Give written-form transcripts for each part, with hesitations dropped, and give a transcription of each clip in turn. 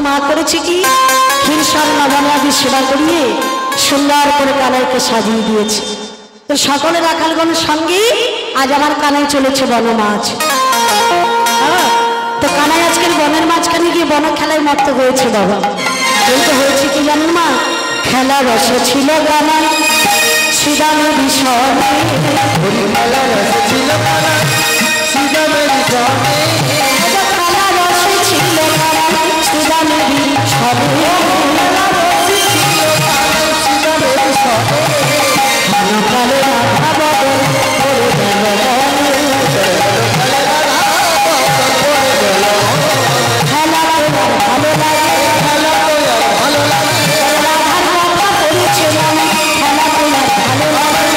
মা করেছে কি ক্ষীরসার নবনাদি সেবা করিয়ে সুন্দর করে কানাইকে সাজিয়ে দিয়েছে। তো সকলে রাখালগণের সঙ্গে আজ আমার কানাই চলেছে বনমাঝ। তো কানাই আজকের বনের মাঝখানে গিয়ে বন খেলায় মত্ত হয়েছে বাবা। কিন্তু হয়েছে কি জানেন মা, খেলা রসে ছিল কানাই সুদামের বিষয়, খেলা রসে ছিল কানাই সুদামের বিষয়, খেলা রসে ছিল কানাই সুদামের বিষয়, খেলা রসে ছিল কানাই সুদামের বিষয়, কালে রাধা বদল করে গেল, কালে রাধা বদল করে গেল, খেলা তোমার ভালো লাগে, খেলা তোমার ভালো লাগে, রাধার কথা করেছে মনে, খেলা তোমার ভালো লাগে,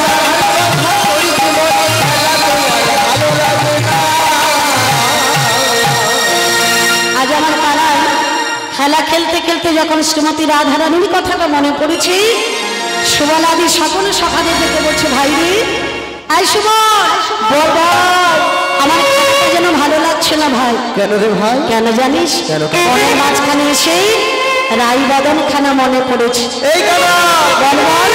কথা করেছে মনে, খেলা তোমার ভালো লাগে। আজ আমার পাড়ায় খেলা খেলতে খেলতে যখন শ্রীমতী রাধারানীর কথাটা মনে পড়েছে, সুবলাদি সকলে সকালে থেকে বলছে ভাই রে, আই সুবল বাবা, আমার খেলাটা যেন ভালো লাগছে না ভাই। কেন রে ভাই? কেন জানিস? বনের মাঝখানে এসে রাইবাদন খানা মনে পড়েছে। এই কেন বল বল,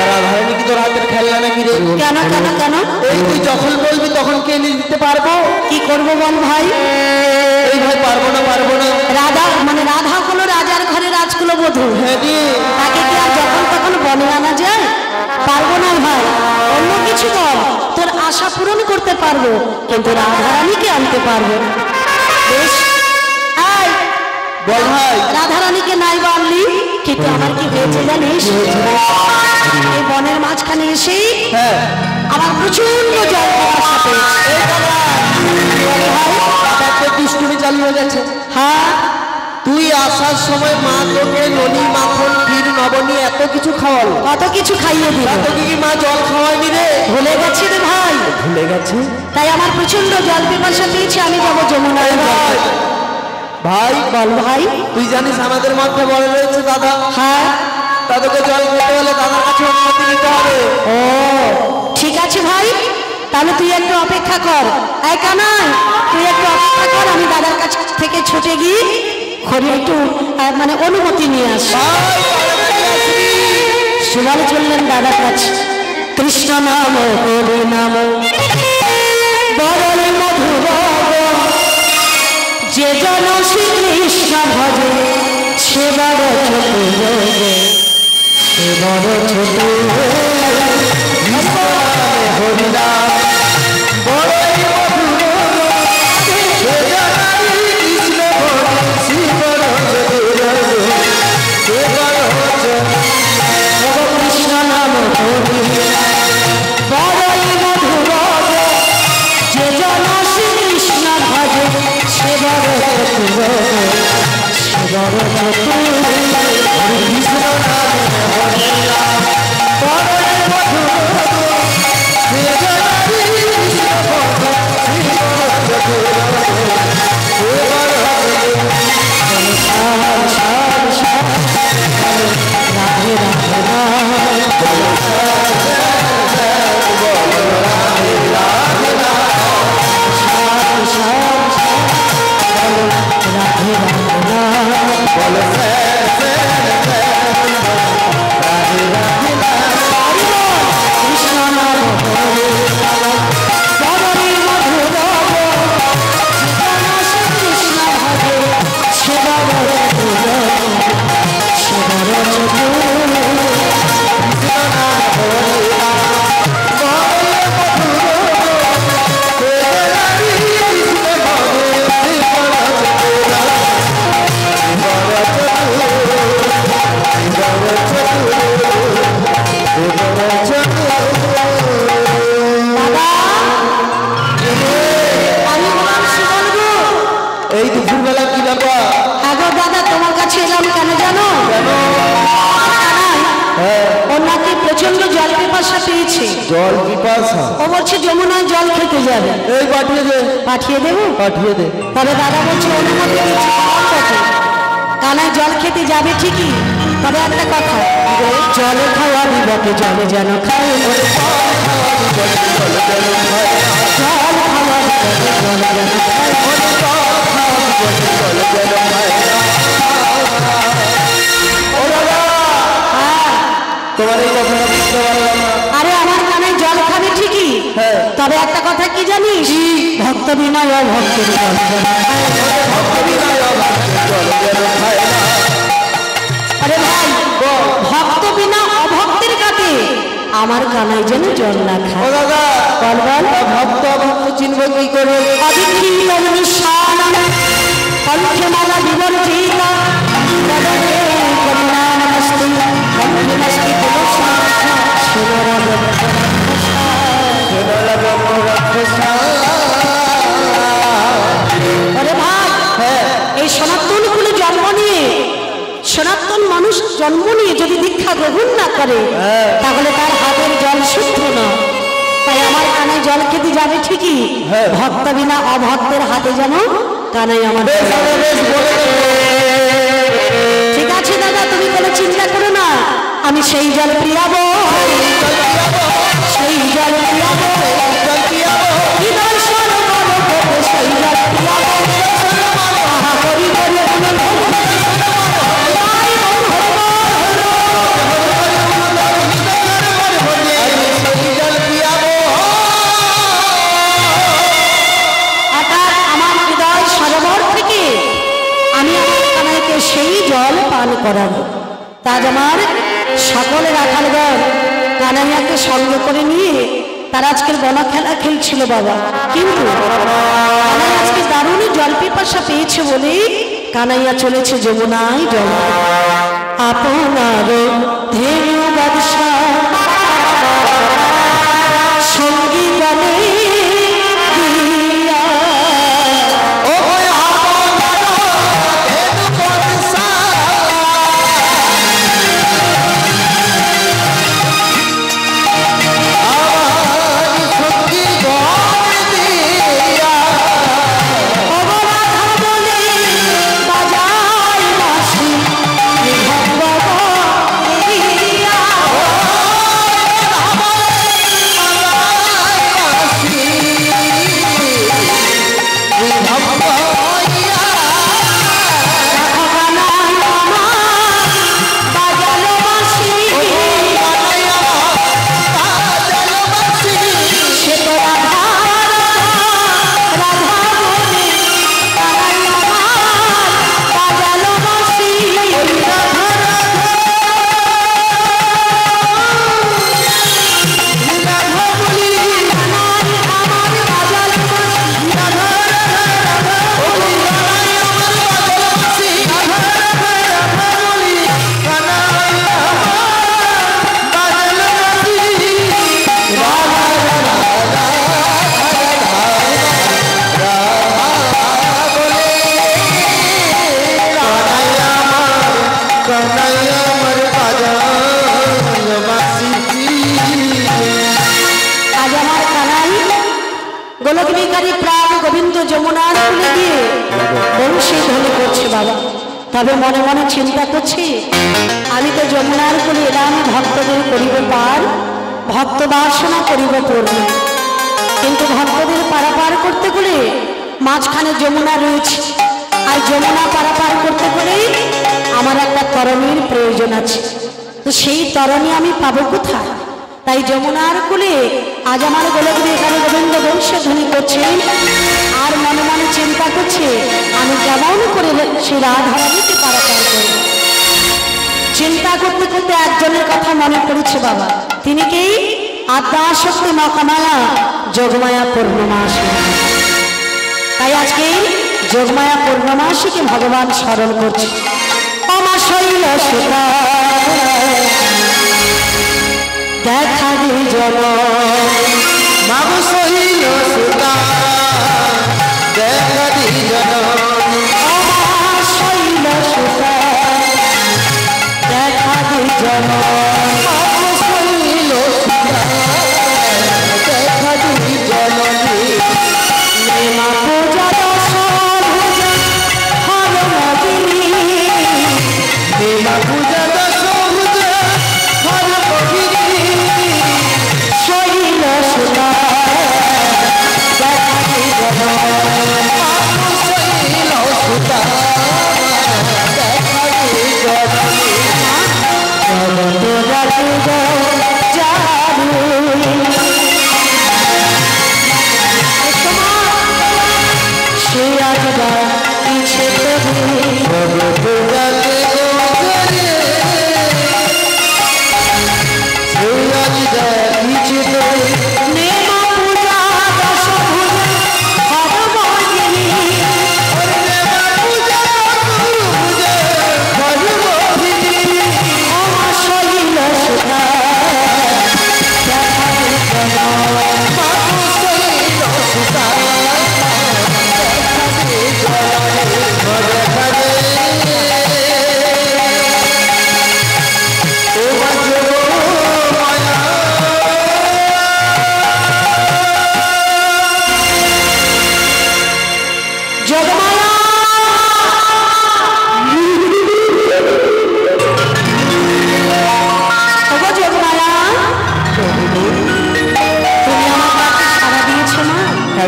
রাধারানী কি তোর হাতের খেলনা নাকি রে? কেন কেন কেন? এই তুই যখন বলবি তখন কে নিয়ে দিতে পারবো। কি করবো বল ভাই? এই ভাই পারবো না পারবো না। রাধা মানে রাধা হলো রাজার ঘরে রাজকুল বধূ। হ্যাঁ জি, তাকে কি আর যখন তখন বনে আনা যায়? পারবো না ভাই, অন্য কিছু বল, তোর আশা পূরণ করতে পারবো, কিন্তু রাধারানীকে আনতে পারবো না। বেশ আয় বল ভাই, রাধারানীকে নাই বানলি, কিন্তু আমার কি হয়েছে জানিস? এই বনের মাঝখানে এসে আমার প্রচন্ড জল দুষ্টুমি চালু হয়ে গেছে। হ্যাঁ, তুই আসার সময় মা তোকে ননি মাখন ক্ষীর নবনী এত কিছু খাওয়ালো, কত কিছু খাইয়ে দিল, এত কি মা জল খাওয়ায়নি রে? ভুলে গেছি রে ভাই, ভুলে গেছি। তাই আমার প্রচন্ড জল পিপাসা পেয়েছে, আমি যাবো যমুনায়। ভাই ভাই বল ভাই, তুই জানিস আমাদের মধ্যে বড় রয়েছে দাদা। হ্যাঁ, দাদাকে জল খেতে হলে দাদার কাছে অনুমতি নিতে হবে। ও ঠিক আছে ভাই, তাহলে তুই একটু অপেক্ষা কর। এই কানাই, তুই একটু অপেক্ষা কর, আমি দাদার কাছ থেকে ছুটে গিয়ে ঘরে একটু মানে অনুমতি নিয়ে আস। সুবল চললেন দাদার কাছে। কৃষ্ণ নাম হরি নাম বড় মধুর, যে জন শ্রীকৃষ্ণ ভজে সে বড় ছোট, সে বড় ছোট হরিনাম বড়ই মধুর, সে জন কৃষ্ণ ভজে সে বড় ছোট, সে বড় ছোট। কৃষ্ণ নাম হরি বড়ই মধুর, যে জন শ্রীকৃষ্ণ ভজে সে বড় ছোট, সে বড় ছোট। কৃষ্ণ নাম হরি বড়ই মধুর, যে জন কৃষ্ণ ভজে সে বড় ছোট, সে বড় ছোট। সার সার সার রাধে রাধে জল পিপাসা, ও বলছে যমুনায় জল খেতে যাবে। এই পাঠিয়ে দে। পাঠিয়ে দেবো? পাঠিয়ে দে। তবে দাদা বলছে অনুমতি দিচ্ছে কানায় জল খেতে যাবে ঠিকই, তবে একটা কথা, জলে খাওয়া বিবকে জলে যেন খায়, জল খাওয়া বিবকে জলে যেন খায়, কি জানিস? ভক্ত বিনয় ভক্তের জল যেন ভক্ত বিনয় ভক্তের জল যেন খায় না। আরে ভাই, ভক্ত বিনা অভক্তের কাছে আমার কানাই যেন জল না খায়। ও দাদা, বল বল, ভক্ত অভক্ত চিনব কি করে? অবিক্ষিপ্ত নিঃশ্বাস কণ্ঠে মালা বিবর্জিতা বদনে করুণা নমস্তে কণ্ঠে নমস্তে তুলসী শিবরাম আরে ভাই, এই সনাতন কুলে জন্ম নিয়ে সনাতন মানুষ জন্ম নিয়ে যদি দীক্ষা গ্রহণ না করে তাহলে তার হাতের জল শুদ্ধ না। তাই আমার কানাই জল খেতে যাবে ঠিকই, ভক্ত বিনা অভক্তের হাতে যেন কানাই আমার। ঠিক আছে দাদা, তুমি কোনো চিন্তা করো না, আমি সেই জল পিয়াবো, সেই জল পিয়াবো, সেই জল পিয়াবো। সেই জল পান করাবো। তাজ আমার সকলে রাখালগণ কানাইয়াকে সঙ্গে করে নিয়ে তারা আজকের বলা খেলা খেলছিল বাবা, কিন্তু কানাই আজকে দারুণ জল পিপাসা পেয়েছে বলে কানাইয়া চলেছে যমুনায় জল। আপনার ধেনু ব্যবসা সঙ্গী গণে তবে মনে মনে চিন্তা করছি, আমি তো যমুনার কুলে এলাম ভক্তদের করিব পার, ভক্ত বাসনা করিব পূর্ণ, কিন্তু ভক্তদের পারাপার করতে গেলে মাঝখানে যমুনা রয়েছে, আর যমুনা পারাপার করতে গেলে আমার একটা তরণীর প্রয়োজন আছে। তো সেই তরণী আমি পাবো কোথায়? তাই যমুনার কুলে আজ আমার গোলকবি এখানে গোবিন্দ বংশ ধ্বনি করছে, আর মনে মনে চিন্তা করছে আমি কেমন করে সেই রাধারানীকে পারাপার করব। চিন্তা করতে করতে একজনের কথা মনে পড়েছে বাবা, তিনি কি? আদ্যাশক্তি মহামায়া যোগমায়া পূর্ণমাসী। তাই আজকে যোগমায়া পূর্ণমাসীকে ভগবান স্মরণ করছে। অমা শৈল সুতা দেখা দি জন মাগো শৈল সুতা দেখা দি জন, অমা শৈল সুতা দেখা দি জন, মাগো শৈল সুতা দেখা দি জননী, নেমা পূজা দশ ভুজা হর মদিনী, নেমা পূজা দশ ভুজা হর মদিনী, শৈল সুতা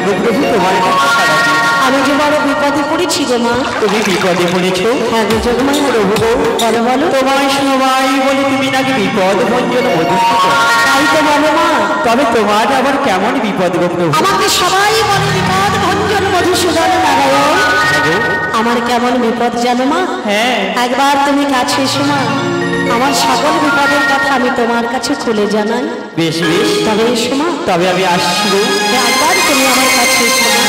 গো প্রভু তোমার কাছে সারা দিই। আমি যে বড় বিপদে পড়েছি গো মা। তুমি বিপদে পড়েছো? হ্যাঁ গো যোগমাই। প্রভু গো, বলো বলো। তোমায় সবাই বলে তুমি নাকি বিপদ ভঞ্জন মধুসূদন। তাই তো বলো মা। তবে তোমার আবার কেমন বিপদ গো প্রভু? আমাকে সবাই বলে বিপদ ভঞ্জন মধুসূদন নারায়ণ। আমার কেমন বিপদ জানো মা? হ্যাঁ। একবার তুমি কাছে এসো মা, আমার সকল বিপদের কথা আমি তোমার কাছে খুলে জানাই। বেশ বেশ, তবে এসো মা। তবে আমি আসছি গো। একবার তুমি আমার কাছে এসো মা।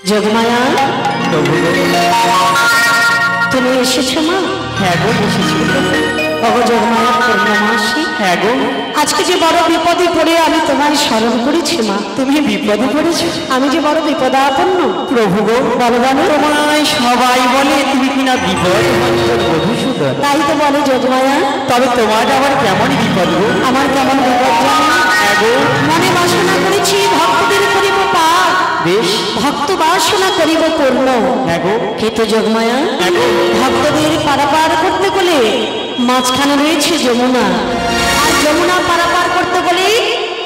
যোগমায়া প্রভু গো। তুমি এসেছো মা? হ্যাঁ গো এসেছি। ওগো যোগমায়া পূর্ণমাসী, হ্যাঁ গো আজকে যে বড় বিপদে পড়ে আমি তোমার স্মরণ করেছি মা। তুমি বিপদে পড়েছো? আমি যে বড় বিপদাপন্ন। প্রভু গো বলো বলো, তোমায় সবাই বলে তুমি কিনা বিপদ মধুসূদন। তাই তো বলে যোগমায়া। তবে তোমার আবার কেমন বিপদ গো? আমার কেমন বিপদ জানো? হ্যাঁ গো মনে বাসনা করেছি ভক্তদের করিব পাপ, বেশ। ভক্ত বাসনা করিব পূর্ণ। হ্যাঁ গো কিন্তু যোগমায়া হ্যাঁ গো ভক্তদের পারাপার করতে গেলে মাঝখানে রয়েছে যমুনা, আর যমুনা পারাপার করতে গেলে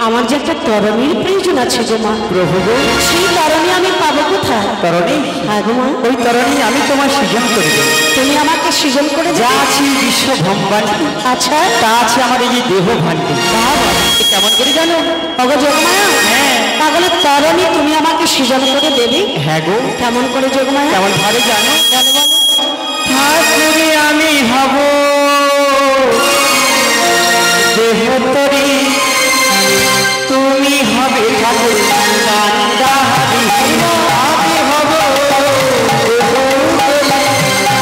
আমার যে একটা তরণীর প্রয়োজন আছে গো মা। প্রভু গো সেই তরণী আমি পাবো কোথায়? তরণী, হ্যাঁ গো মা। ওই তরণী আমি তোমার সৃজন করে দেব। তুমি আমাকে সৃজন করে যা যা। আছে বিশ্ব ব্রহ্মাণ্ডে আচ্ছা তা আছে আমার এই যে দেহ ভাণ্ডে। কেমন করে জানো? অগো যোগমায়া, হ্যাঁ তাহলে তরণী তুমি আমাকে সৃজন করে দেবে? হ্যাঁ গো কেমন করে যোগমায়া? কেমন ভাবে জানো? বলো বলো। ঠাকুরে আমি হব দেহতরী, তুমি হবে ঠাকুর কান্দাহারি। আমি হব দেহতরী,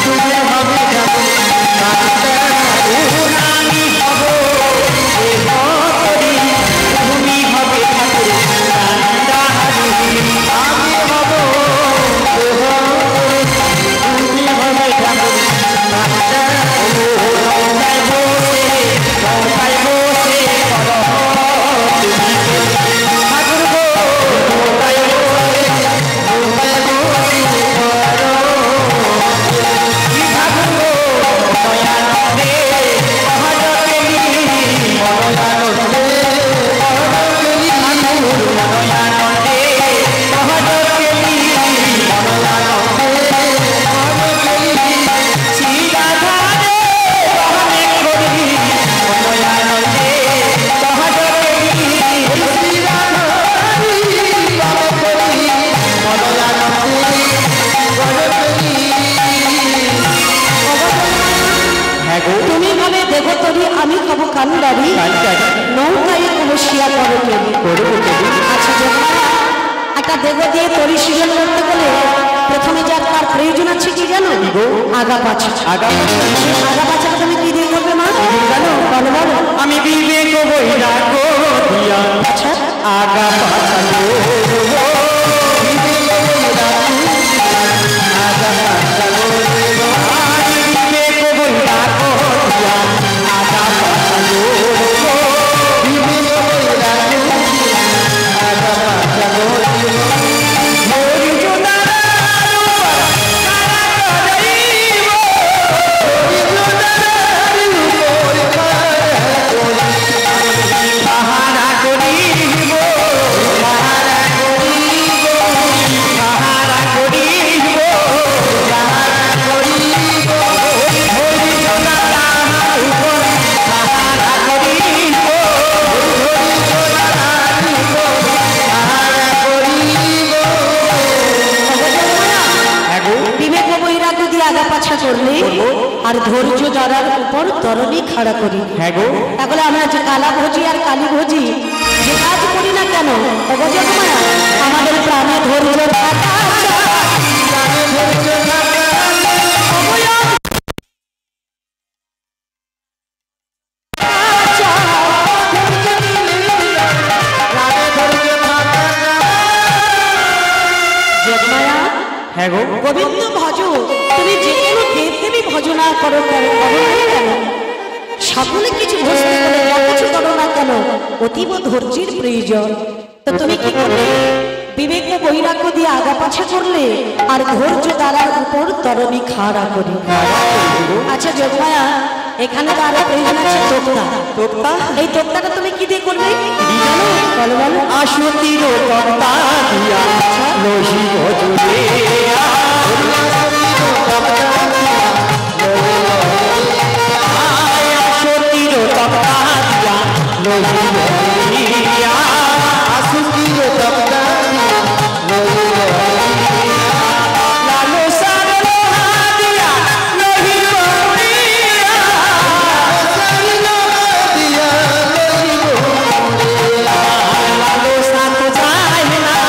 তুমি হবে ঠাকুর কান্দাহারি। আমি হব দেহতরী, তুমি হবে ঠাকুর কান্দাহারি। আমি হব দেহতরী, তুমি হবে ঠাকুর কান্দাহারি। নৌকায় বসে নৌকায় বসে করো তুমি ঠাকুর গো, নৌকায় বসে নৌকায় বসে করো কি ঠাকুর গো। দয়ানন্দে মহাজকেলি মহাজনন্দে মহাজকেলি ঠাকুর দয়ানন্দে মহাজকেলি মহাজনন্দে মহাজকেলি শ্রীরাধারে বহনে করি দয়ানন্দে মহাজকেলি শ্রীরাধারি বহনে করি মহাজনন্দে মহাজকেলি। হ্যাঁ গো তুমি ভাবে দেবতরী, আমি হব কান্দারি, নৌকায় বসিয়া করো কেলি। করবো কেলি। আচ্ছা যোগমায়া, একটা দেব দিয়ে তরি সৃজন করতে গেলে প্রথমে যার তার প্রয়োজন আছে কি জানো? আগা পাছা। আগা সেই আগা পাছাটা তুমি কি দিয়ে করবে মা? জানো? বলো বলো। আমি বিবেক বৈরাগ দিয়া আচ্ছা আগা পাছা গো। বিবেক বৈরাগ আগা পাছা গো। আমি বিবেক বৈরাগ দিয়া আগা পাছা গো। বিবেক বৈরাগ আগা পাছা গো। ধৈর্য দ্বারার উপর কারা করাইব, ধৈর্য দ্বারার উপর কারা করাইব। পাহারা করিব পাহারা করিব পাহারা করিব পাহারা করিব। ধৈর্য দ্বারার উপর পাহারা করিব, ধৈর্য দ্বারার উপর পাহারা করিব। হ্যাঁ গো বিবেক ও বৈরাগ্য দিয়ে আগা পাছা করলে আর ধৈর্য দ্বারার উপর তরণী খাড়া করি। হ্যাঁ গো তাহলে আমরা যে কালা ভোজি আর কালী ভোজি যে কাজ করি না কেন ওগো যোগমায়া, আমাদের প্রাণে ধৈর্য থাকা চাই। প্রাণে ধৈর্য থাকা প্রাণে ধৈর্য থাকা। যোগমায়া, হ্যাঁ গো গোবিন্দ ভজ, তুমি যে কোনো দেবদেবী ভজনা করো কেন করো না কেন, সকলে কিছু বুঝতে গেলে যা কিছু করো না কেন অতীব ধৈর্যের প্রয়োজন। তো তুমি কি করলে? বিবেক ও বৈরাগ্য দিয়ে আগা পাছা করলে আর ধৈর্য দ্বারার উপর তরণী খাড়া করি। আচ্ছা যোগমায়া, এখানে তো আরো প্রয়োজন আছে তোক্তা। তোক্তা এই তোক্তাটা তুমি কি দিয়ে করবে? বলো বলো। আসতির তক্তা দিয়া লহিব জুড়ে আসতির তক্তা দিয়া লহিব জুড়িয়া আসতির তক্তা লহিব লালো সাগর দিয়া লহিব জুড়িয়া দিয়া লহিব লালো সাত যায় না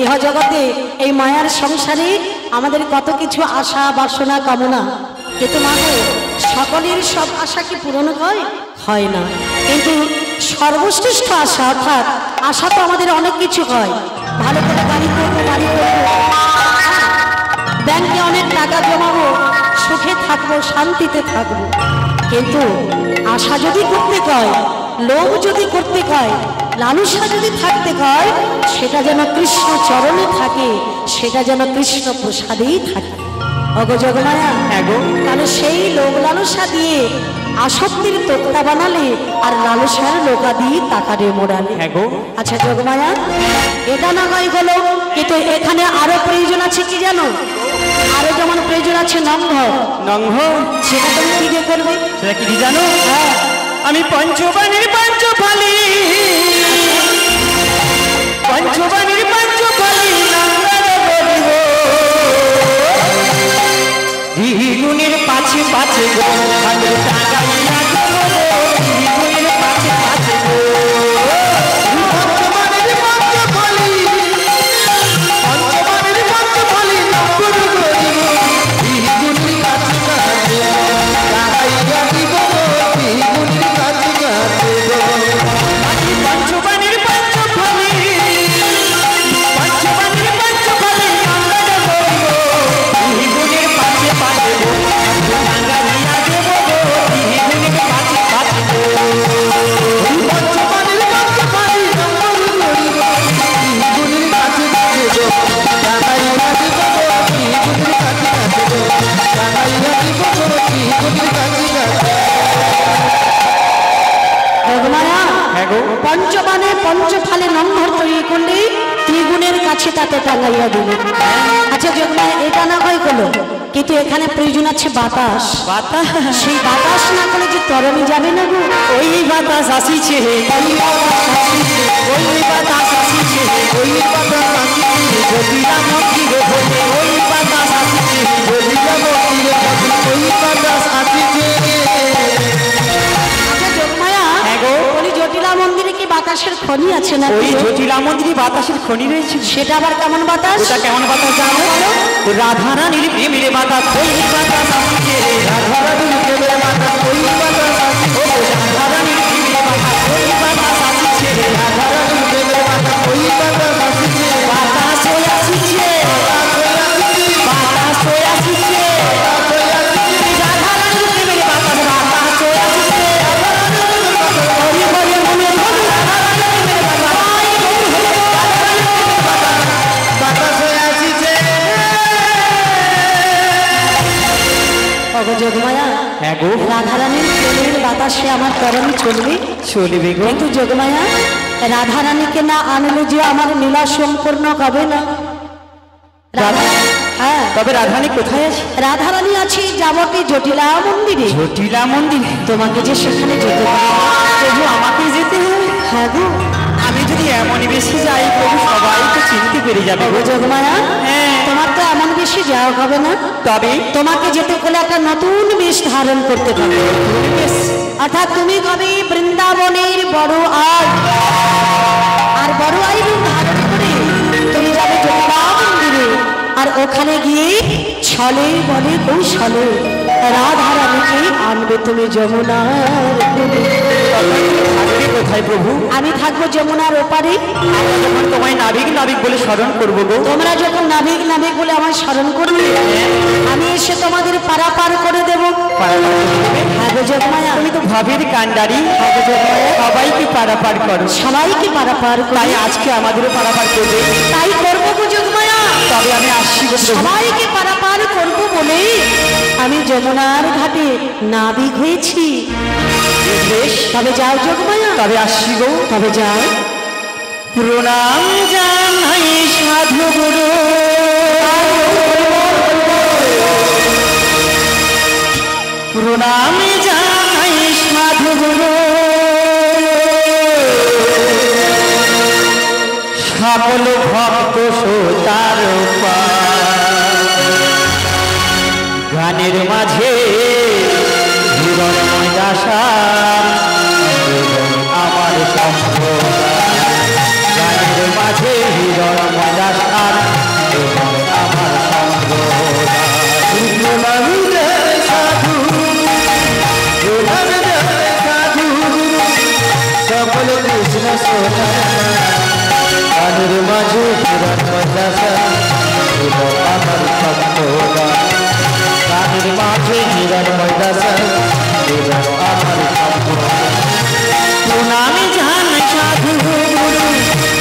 ইহজগতে এই মায়ার সংসারে আমাদের কত কিছু আশা বাসনা কামনা, কিন্তু মাগো সকলের সব আশা কি পূরণ হয়? হয় না। কিন্তু সর্বশ্রেষ্ঠ আশা, অর্থাৎ আশা তো আমাদের অনেক কিছু হয়, ভালো করে গাড়ি করবো, বাড়ি করবো, ব্যাংকে অনেক টাকা জমাবো, সুখে থাকবো, শান্তিতে থাকবো। কিন্তু আশা যদি করতে কয়, লোভ যদি করতে কয়, লালসা যদি থাকতে কয়, সেটা যেন কৃষ্ণ চরণে থাকে, সেটা যেন কৃষ্ণ প্রসাদেই থাকে। অগো জগমায়া, তাহলে সেই লোভ লালসা দিয়ে আসক্তির তোত্তা বানালে আর লালসার লোকা দিয়ে তাকারে মোড়ালে। আচ্ছা জগমায়া, এটা না হয় হলো, কিন্তু এখানে আরো প্রয়োজন আছে কি জানো? আরো যেমন প্রয়োজন আছে নঙ্ঘ। নঙ্ঘ সেটা তুমি কি দিয়ে করবে? সেটা কি জানো? হ্যাঁ, আমি পঞ্চবাণীর পঞ্চফালি, পঞ্চবাণীর পঞ্চফালি দ্বিগুণের পাছে পাছে গো, ভালো টাকাইয়া দেবো, দ্বিগুণের পাছে পাছে গো। পঞ্চবাণীর পঞ্চফালি, পঞ্চবাণীর পঞ্চফালি নকুল গো, দ্বিগুণের পাছে পাছে টাকাইয়া দিব, দ্বিগুণের পাছে পাছে গো। আমি পঞ্চবাণীর পঞ্চফালি, পঞ্চবাণীর পঞ্চফালি আমরা দেবো, দ্বিগুণের পাছে পাছে গো, টাকাইয়া দেবো, দ্বিগুণের পাছে পাছে গো। পঞ্চবাণীর পঞ্চফালি নকুল গো, দ্বিগুণের পাছে পাছে গো, টাকাইয়া দিব, দ্বিগুণের পাছে পাছে গো, টাকাইয়া দিব, দ্বিগুণের পাছে পাছে। জগমায়া, পঞ্চবাণে পঞ্চফালে নম্বর তৈরি করলে ত্রিগুণের কাছে তাতে টাঙ্গাইয়া দিবে। আচ্ছা জগমায়া, এটা না হয় হলো, কিন্তু এখানে প্রয়োজন আছে বাতাস। বাতাস, সেই বাতাস না করে যে তরণে যাবে না গো। ওই বাতাস আসিছে, ওই বাতাস আসিছে, ওই বাতাস আসিছে, ওই বাতাস আসিছে, জটিলা মন্দিরে বলে, ওই বাতাস আসিছে, জটিলা মন্দিরে বলে, ওই বাতাস আসিছে। আচ্ছা জগমায়া, বলি জটিলা মন্দিরে কি বাতাসের খনি আছে না? ওই জটিলা মন্দিরে বাতাসের খনি রয়েছে। সেটা আবার কেমন বাতাস? ওটা কেমন বাতাস জানো? রাধারানীর প্রেমের বাতাস, ওই বাতাস আসিছে, রাধারানীর প্রেমের বাতাস, ওই বাতাস আসিছে, রাধারানীর প্রেমের বাতাস, ওই বাতাস আসিছে, রাধারানীর প্রেমের বাতাস, ওই বাতাস আসিছে, বাতাস হয়ে আসিছে, বাতাস হয়ে আসিছে, রাধারানীর প্রেমের বাতাস, বাতাস হয়ে আসিছে, হরি হরি মনে হরি রাধারানীর প্রেমের বাতাস হয়ে আসিছে। অগো জগমায়া, রাধারানীর প্রেমের বাতাসে আমার তরণ চলবে, চলবে গো। কিন্তু জগমায়া, রাধারানীকে না আনলে যে আমার লীলা সম্পূর্ণ হবে না। হ্যাঁ, তবে রাধারানী কোথায় আছে? রাধারানী আছে যাবতীয় জটিলা মন্দিরে। জটিলা মন্দিরে? তোমাকে যে সেখানে যেতে হবে। প্রভু আমাকে যেতে হবে? হ্যাঁ গো। আমি যদি এমন বেশি যাই প্রভু, সবাই তো চিনতে পেরে যাবে গো। জগমায়া, তোমার তো এমন বেশি যাওয়া হবে না, তবে তোমাকে যেতে হলে একটা নতুন বেশ ধারণ করতে হবে। অর্থাৎ তুমি কবে বৃন্দাবনের বড় আই, আর বড় আই রূপ ধারণ করে তুমি যাবে জটিলা মন্দিরে, আর ওখানে গিয়ে ছলে বলে কৌশলে রাধারানীকে আনবে তুমি যমুনার কূলে। থাকবে কোথায় প্রভু? আমি থাকবো যমুনার ওপারে। আমরা যখন তোমায় নাবিক নাবিক বলে স্মরণ করবো গো, তোমরা যখন নাবিক নাবিক বলে আমায় স্মরণ করবে, আমি এসে তোমাদের পারাপার করে দেবো। হ্যাঁ গো জগমায়া, তুমি তো ভাবের কান্ডারি, সবাইকে পারাপার করো, সবাইকে পারাপার করো। তাই আজকে আমাদেরও পারাপার করবে। তাই করবো গো জগমায়া, তবে আমি আসছি গো প্রভু। সবাইকে পারাপার করবো বলে আমি যমুনার ঘাটে নাবিক হয়েছি। বেশ, তবে যাও জগমায়া, তবে আসছি গো। তবে যাও। প্রণাম জানাই সাধু গুরু, প্রণাম জানাই সাধু গুরু, সকল ভক্ত শ্রোতার গানের মাঝে হিরণময় আশা আমার সম্ভব, গানের মাঝে হিরণময় আশা ময়দাসা এবং আমার সম্প্রদায় গানের মাঝে হীরার ময়দাসা এবং আমার সম্প্রদায় প্রণামী জানাই সাধু গুরু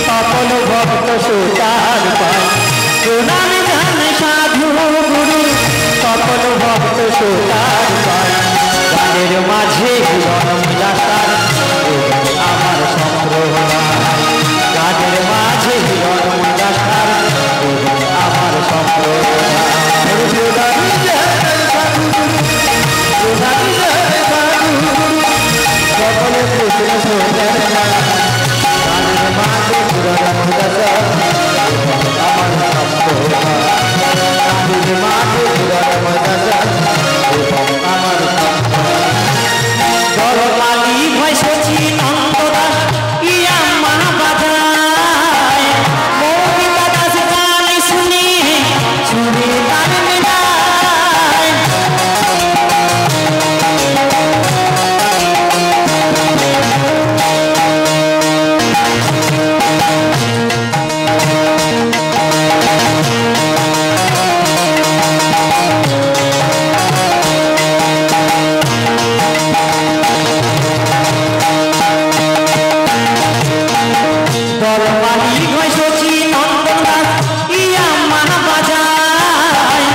সকল ভক্ত সুতার পায় প্রণামী জানাই সাধু গুরু সকল ভক্ত সুতার পায় গানের মাঝে হীরার ময়দাসার এবং আমার সম্প্রদায় গানের মাঝে হীরার ময়দাসার এবং আমার সম্প্রদায় সকলে কৃষ্ণ সোনার গানের মাঝে হীরার ময়দাসার এবং আমার সম্প্রদায় গানের মাঝে হীরার ময়দাসার এবং আমার সম্প্রদায় দরবালি ভাই সচি নন্দদাস ইয়া মহাবাজায় মৌমিতা দাস গান শুনি চুরি তার মেলায় দরবালি ভাই সচি নন্দদাস ইয়া মহাবাজায়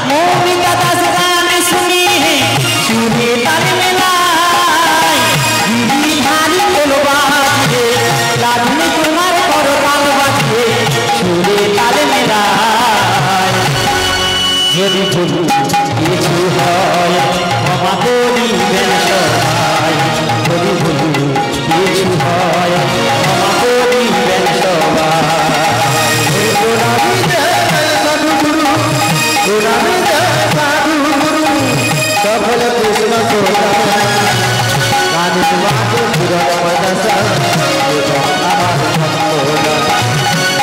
মৌমিতা দাস গান শুনি চুরি তার মেলায় গিরিধারী কোলো বাজিয়ে লাডুনি তোমার করতাল বাজিয়ে চুরি তার মেলায় যদি ভুল কিছু হয় ক্ষমা করিবেন সবাই যদি ভুল কিছু হয় ক্ষমা করিবেন সবাই প্রণামী জয় সাধু গুরু প্রণামী জয় সাধু গুরু সকল কৃষ্ণ সোনার গানের মাঝে হীরার ময়দাসা এবং আমার সম্প্রদায়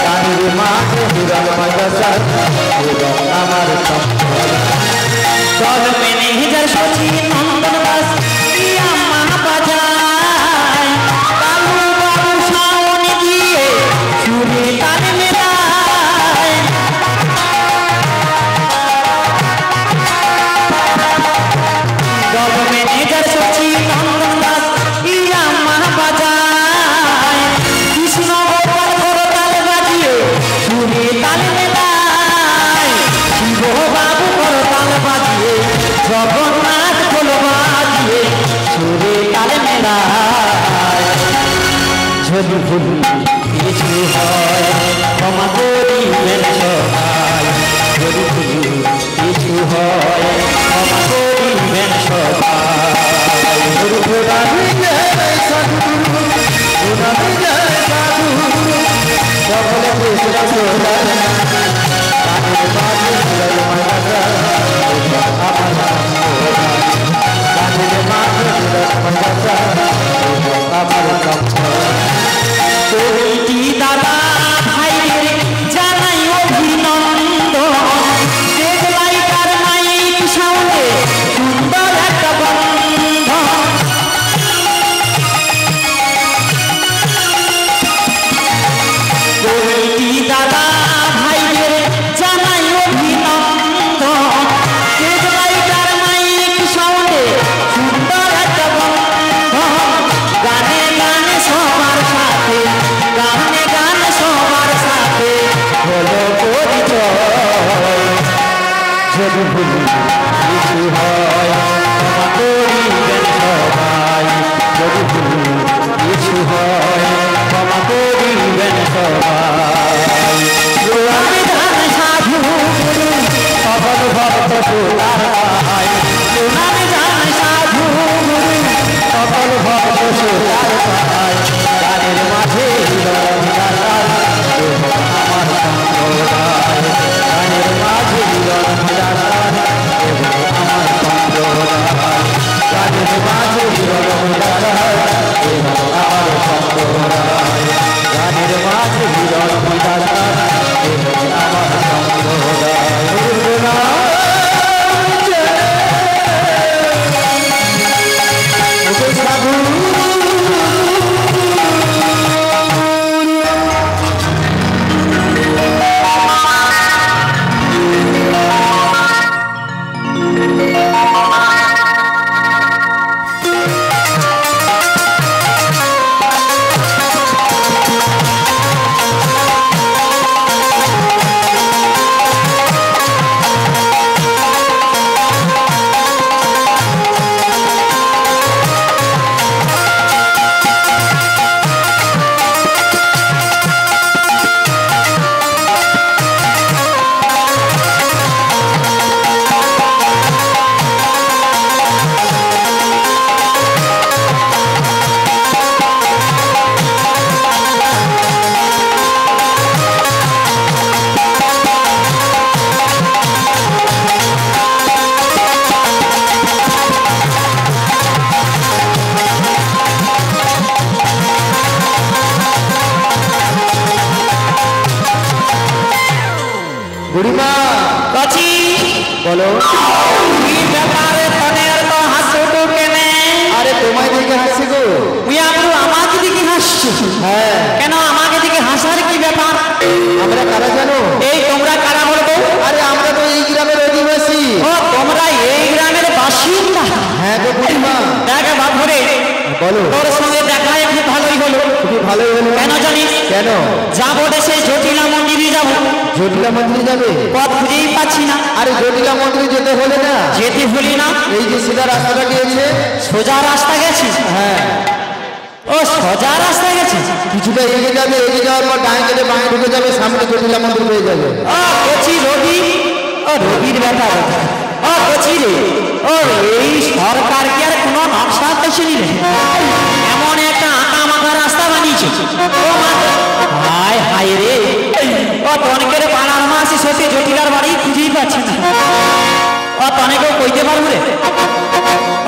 গানের মাঝে হীরার ময়দাসা এবং আমার সম্প্রদায় চল মেনে হিজার সচি নন্দন দাস ইয়া মহাবাজায় কালু বাবু শাওনি দিয়ে চুরি তার মেলায় চল মেনে হিজার সচি নন্দন দাস ইয়া মহাবাজায় কৃষ্ণ গোপাল করতাল বাজিয়ে চুরি তার মেলায় শিব বাবু করতাল বাজিয়ে জগন্নাথ কোল বাজিয়ে চুরি তাল মেলায় যদি ভুল কিছু হয় ক্ষমা করিবেন সবাই যদি ভুল কিছু হয় ক্ষমা করিবেন সবাই প্রণামী জয় সাধু গুরু প্রণামী জয় সাধু গুরু সকলে কৃষ্ণ সোনার গানের মাঝে হীরার ময়দাসা এবং আমার সম্প্রদায় গানের মাঝে হীরার ময়দাসা এবং আমার সম্প্রদায় কইটি দাদা ভাইয়ের জানাই অভিনন্দন দেখলাই তার মাইক সাউন্ডে সুন্দর একটা বন্ধন কইটি দাদা ভাইয়ের জানাই অভিনন্দন দেখলাই তার মাইক সাউন্ডে সুন্দর একটা বন্ধন গানে গানে সবার সাথে গানে গানে সবার সাথে হলো পরিচয় যদি ভুল কিছু হয় ক্ষমা করিবেন সবাই যদি ভুল কিছু হয় ক্ষমা করিবেন সবাই প্রণামী জানাই সাধু গুরু সকল ভক্ত সুতার পায় প্রণামী জানাই সাধু গুরু সকল ভক্ত সুতার পায় গানের মাঝে হীরার ময়দাসার এবং আমার সম্প্রদায় গানের মাঝে হীরার ময়দাসার এবং আমার সম্প্রদায় গানের মাঝে হীরার ময়দাসার এবং আমার সম্প্রদায় গানের মাঝে হীরার ময়দাসার এবং আমার সম্প্রদায় সাধু বলো কি ব্যাপারে তনের তো হাসুটু কেনে? আরে তোমায় দেখে হাসি গো। তুই আবার আমাকে দিকে হাসছিস? হ্যাঁ কেন আমাকে দিকে হাসার কি ব্যাপার? আমরা কারা জানো? এই তোমরা কারা বলবো? আরে আমরা তো এই গ্রামের অধিবাসী। ও তোমরা এই গ্রামের বাসিন্দা? হ্যাঁ গো বুড়িমা। দেখ বাঘরে, বলো। তোর সঙ্গে দেখা খুব ভালোই হলো। খুবই ভালোই হলো। কেন জানিস? কেন? যাবো দেশে জটিলা মন্দিরে যাবো, জটিলা মন্দিরে যাবে? পথ খুঁজেই পাচ্ছি না। আরে জটিলা মন্দিরে যেতে হলে না, যেতে হলি না, এই যে সিধা রাস্তাটা গিয়েছে, সোজা রাস্তা গেছিস? হ্যাঁ ও সোজা রাস্তা গেছিস? কিছুটা এগিয়ে যাবে, এগিয়ে যাওয়ার পর ডান গেলে বাঁ ঢুকে যাবে, সামনে জটিলা মন্দির পেয়ে যাবে। ও বলছি রবি, ও রবির ব্যাপার। ও বলছি রে, ও এই সরকার কি আর কোনো নকশা পেছনি রে? এমন একটা আঁকা মাখা রাস্তা বানিয়েছে। ও মা, হায় হায় রে, ও তনকের পাড়ার মাসি সত্যি জটিলার বাড়ি খুঁজেই পাচ্ছি না। ও তনেকেও কইতে পারবে রে?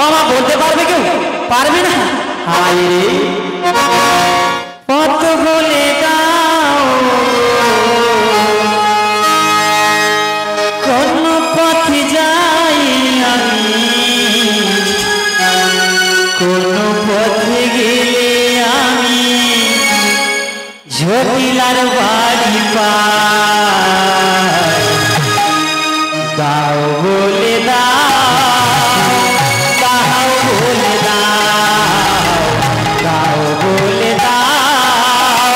ও মা বলতে পারবে কেউ? পারবে না। হায় রে, পথ বলে দাও, কোন পথে যাই আমি, কোন পথে গেলে আমি জটিলার বাড়ি পাই? দাও বলে দাও, দাও বলে দাও, দাও বলে দাও,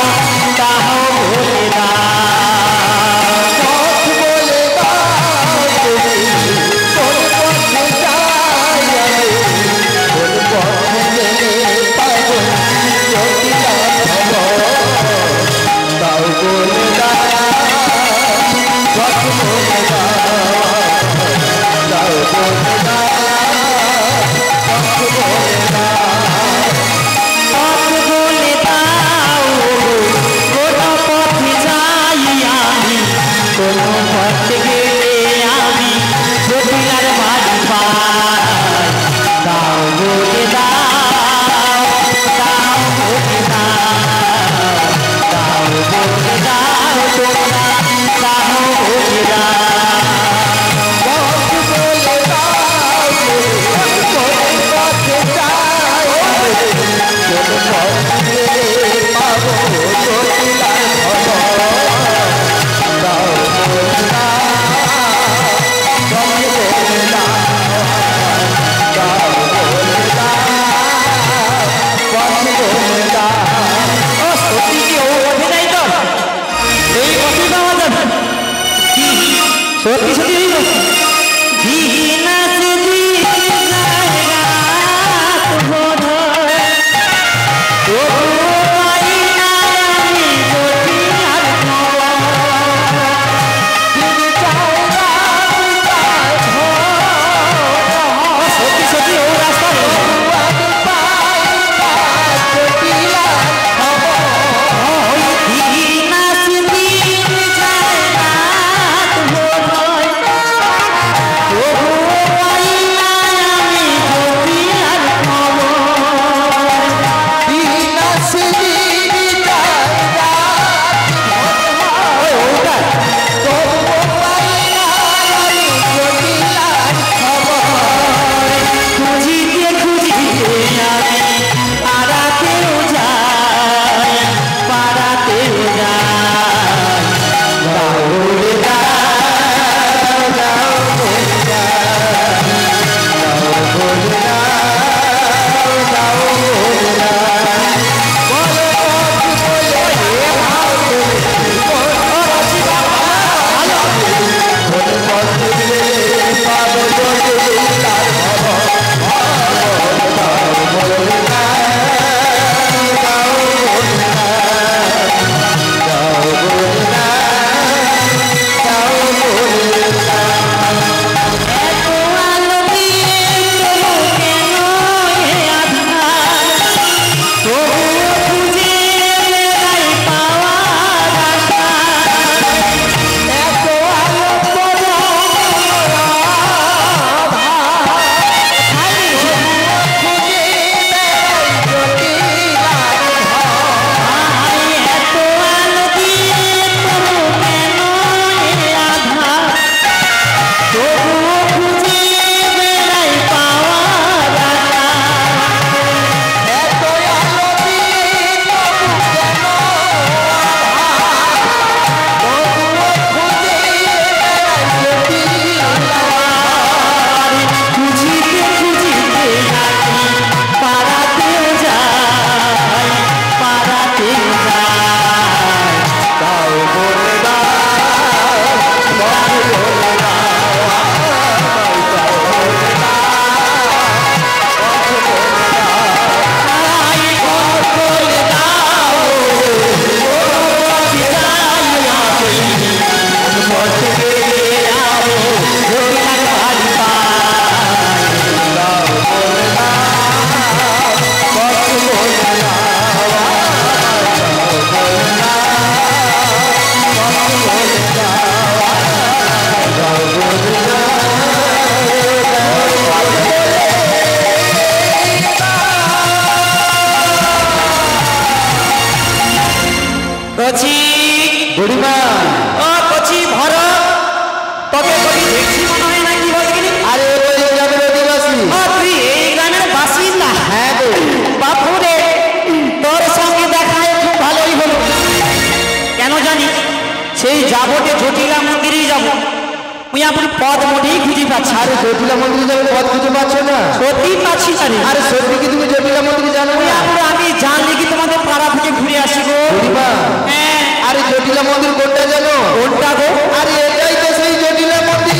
আপনি পদ মোটেই খুঁজে পাচ্ছি আরে জটিলা মন্দিরে যাবে পথ খুঁজে পাচ্ছ না? সত্যি পাচ্ছি না রে। আরে সত্যি কি তুমি জটিলা মন্দিরে জানো না? আমি জানলে কি তোমাদের পাড়া থেকে ঘুরে আসি গো। বুড়িমা, হ্যাঁ আরে জটিলা মন্দির কোনটা জানো? কোনটা গো? আরে এটাই তো সেই জটিলা মন্দির।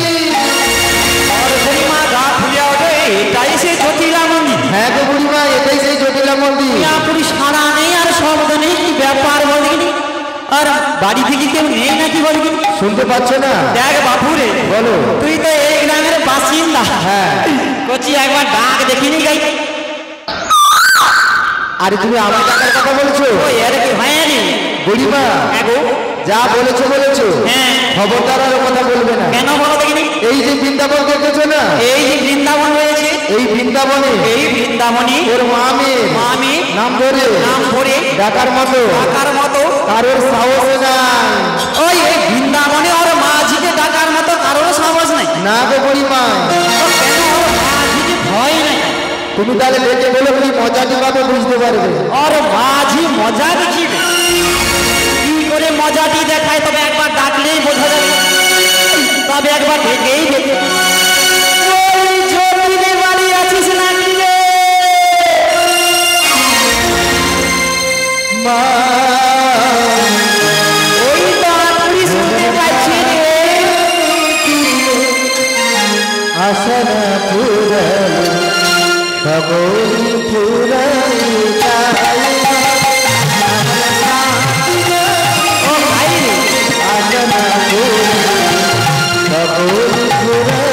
আর বুড়িমা গা ফুলিয়া ওঠে, এটাই সেই জটিলা মন্দির। হ্যাঁ গো বুড়িমা, এটাই সেই জটিলা মন্দির। পুরি সারা নেই আর শব্দ নেই, কি ব্যাপার বলবি? আর বাড়ি থেকে কেউ নেই নাকি বলবি? শুনতে পাচ্ছ না? দেখ বাপুরে, বলো। তুই তো এই গ্রামের বাসিন্দা। হ্যাঁ। কচি একবার ডাক দেখিনি গাই। আরে তুমি আমার টাকার কথা বলছো? ও এর কি হয় রে বুড়িমা, হ্যাঁ গো। যা বলেছো বলেছো, হ্যাঁ খবরদার আর কথা বলবে না। কেন বলো দেখিনি? এই যে বৃন্দাবন দেখেছো না, এই যে বৃন্দাবন রয়েছে, এই বৃন্দাবনে এই বৃন্দাবনে ওর মামি নাম ধরে ডাকার মতো কারোর সাহস নাই। ওই এই বৃন্দাবনে ওর মাঝিকে ডাকার মতো কারোর সাহস নাই। না গো বুড়িমা, কেন ওর মাঝিকে ভয় নাই? তুমি তাহলে দেখে বলো কি মজাটি পাবে বুঝতে পারবে। ওর মাঝি মজা দেখিবে, কি করে মজাটি দেখায় তবে একবার ডাকলেই বোঝা যাবে, তবে একবার ডেকেই দেখে। ওই ঝটিলে বাড়ি আছিস নাকি রে? মা, ওই তো আপনি শুনতে পাচ্ছি রে। আসনা পুরাই সবই পুরাই ও ভাই রে, আসনা পুরাই সবই পুরাই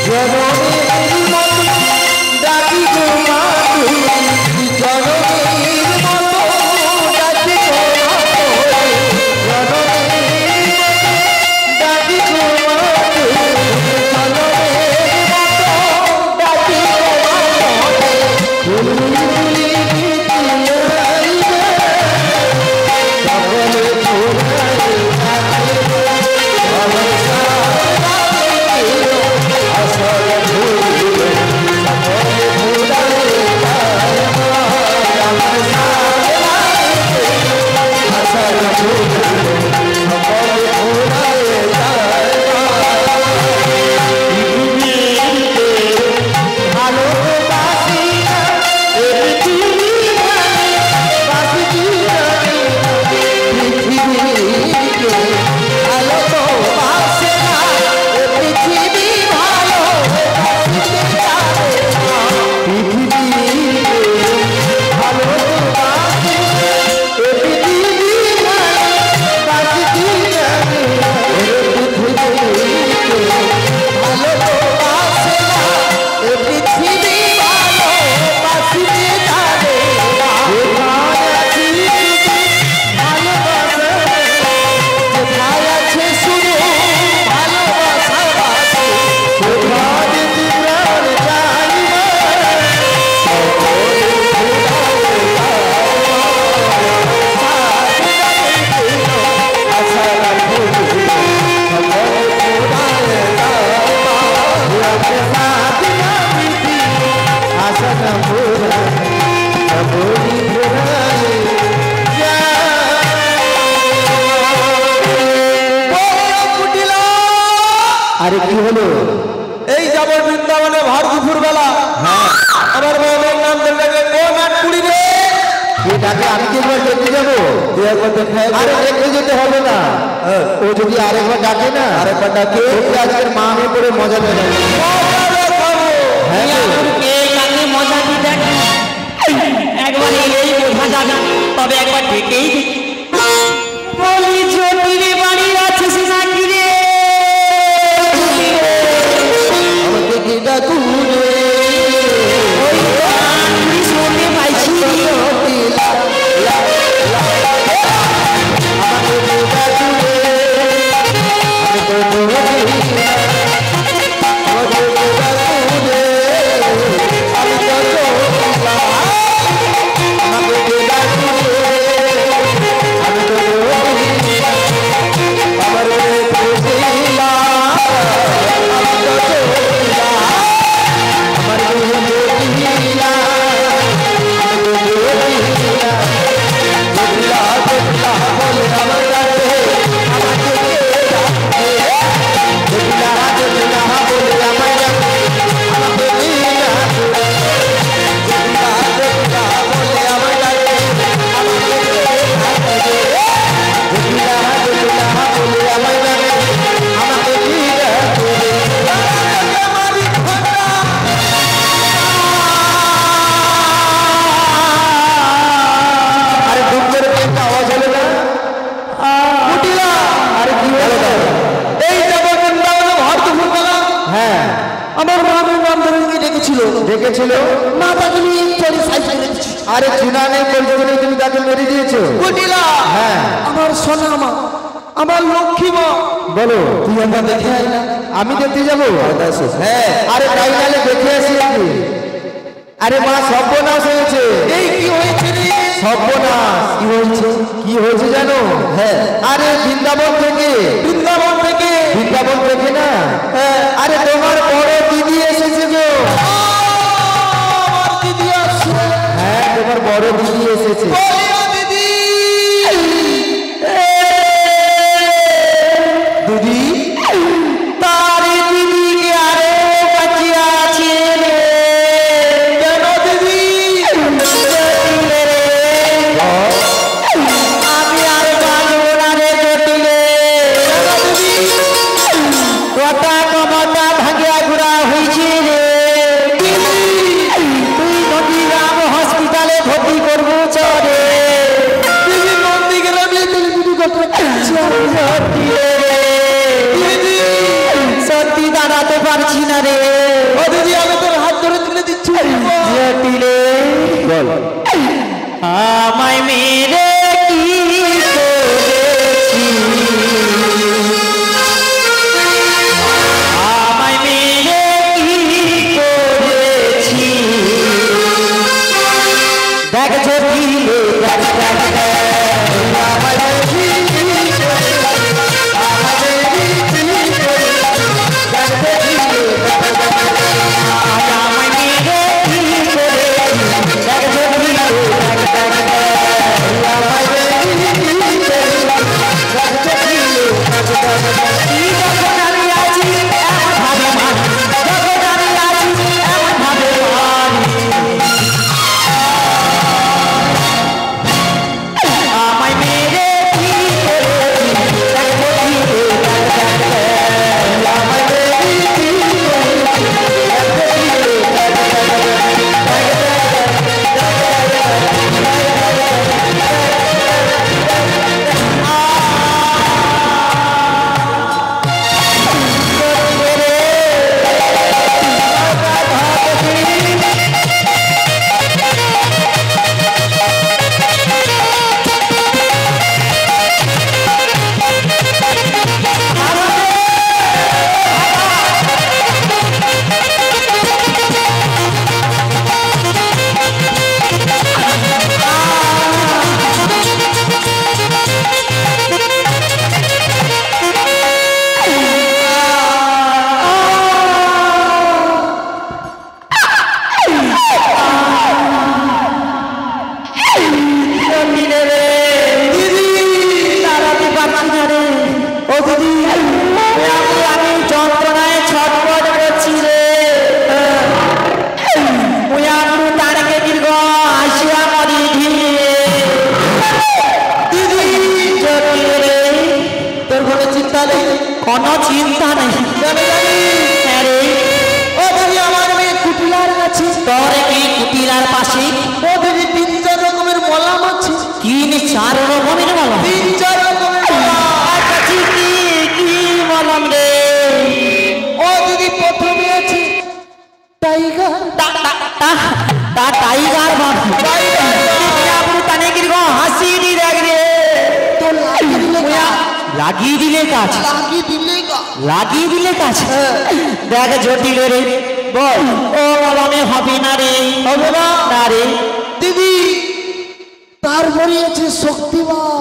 জনমের মতো ডাকি গো মা, তুমি জনমের মতো ডাকি গো মা, জনমের ডাকি গো মা, জনমের মতো ডাকি গো মা, ফুলি ফুলি গীতি আইবে সকলে ফুরাই আমার সারা আসল ফুলিবে সকলে ফুরাই আমার সারা আসল ফুলিবে সকলে ফুরাই ভালোবাসি না পৃথিবী বাসি না পৃথিবীকে ভালোবাসে না পৃথিবী ভালোবাসিতে জানে না পৃথিবীকে ভালোবাসে পৃথিবী ভালোবাসিতে জানে না পৃথিবীকে ভালোবাসে না পৃথিবী ভালোবাসিতে জানে না কোথায় আছে শুনো ভালোবাসা বাসে কোথায় প্রাণ যাইবে আরে কি হলো? এই যাব বৃন্দাবনে ভর দুপুর বেলা। হ্যাঁ, আমার বউয়ের নাম ধরে ও নাট কুড়ি রে, এটাকে আমি কি একবার দেখতে যাবো? তুই একবার দেখায় আরে দেখতে যেতে হবে না, ও যদি আরেকবার ডাকে না, আরেকবার ডাকে ওকে আজকের মা আমি করে মজা দেবে। হ্যাঁ গো। কে কাকে মজাটি দেখ, একবার এলেই বোঝা যাবে, তবে একবার ডেকেই দেখি। বলি ঝটিলে বাড়ি আছিস নাকি রে? আমাকে কি ডাকুরে ওই তো আমি শুনতে পাইছি রে। আমাকে কি ডাকুরে আমি তো বুঝি আমাকে কি ডাকুরে আমি তো আমাকে কি ডাকুরে ডেকেছিল ডেকেছিল মা তাকে নিয়ে চলে সাইজ করে দিচ্ছি। আরে চুনা নেই পরিচয় নেই তুমি তাকে মেরে দিয়েছো কুটিলা হ্যাঁ আমার সোনা মা, আমার লক্ষ্মী মা, বলো তুই একবার দেখে আয় না আমি দেখতে যাবো হ্যাঁ আরে তাই নাহলে দেখে আসি আমি আরে মা সর্বনাশ হয়েছে এই কি হয়েছে রে? সর্বনাশ কি হয়েছে কি হয়েছে জানো হ্যাঁ আরে বৃন্দাবন থেকে না হ্যাঁ আরে তোমার বড় দিদি এসেছে গো আমার দিদি আসছে। হ্যাঁ তোমার বড় দিদি এসেছে বলিয়া দিদি, দিদি তার দিদিকে আরো বাঁচিয়ে আছে রে। কেন দিদি? আমি আর বাঁচবো না রে জটিলে। কথা ক্ষমতা ভাগিয়া ঘুরা হয়েছে রে। তুই নদীগ্রাম হসপিটালে ভর্তি করবো চরে। দিদি নন্দীগ্রামে তুমি দিদি কথা জটিলে রে। সত্যি দাঁড়াতে পারছি না রে। ও দিদি আমি তোর হাত ধরে তুলে দিচ্ছি। জটিলে বল আমায় মেরে কি করেছি? আমায় মেরে কি করেছি? দেখ জটিলে দেখ দেখ দেখ। আমায় মেরে কি করেছি? আমায় মেরে কি করেছি? দেখ জটিলে দেখ দেখ দেখ। আমায় মেরে কি করেছি? দেখ জটিলে দেখ দেখ দেখ। আমায় মেরে কি করেছি? দেখ জটিলে দেখ দেখ দেখ। কি যখন আমি আছি এমন ভাবে মারি, যখন আমি আছি এমন ভাবে মারি। আমায় মেরে কি করেছি? দেখ জটিলে দেখ দেখ দেখ। আমায় মেরে কি করেছি? দেখ জটিলে দেখ দেখ জটিলে রে। দিদি দাঁড়াতে পারছি না রে। ও দিদি আমি যন্ত্রণায় ছটফট করছি রে। মুয়ামু তারকে দীর্ঘ আসিয়া মরি ঢিলে। দিদি জটিলে রে। তোর কোনো চিন্তা নেই? কোনো চিন্তা নেই। কেন জানি? হ্যাঁ রে। ও দিদি আমার মেয়ে কুটিলার কাছে। তোর কি কুটিলার পাশে ও দিদি 3-4 রকমের মলাম আছে। 3-4 রকমের মলম? 3-4 রকমের মলাম। আচ্ছা ঠিক কি মলম রে? ও দিদি প্রথমে আছে টাইগার। তা টাইগার বাপ আপনি তানে কি গো হাসি দি দেখ রে। তো লাগিয়ে দিলে কাজ। লাগিয়ে দিলে কাজ। দেখ জটিলে রে। বল ও মলমে হবে না রে। হবে না? না রে। দিদি তারপরে আছে শক্তিবান।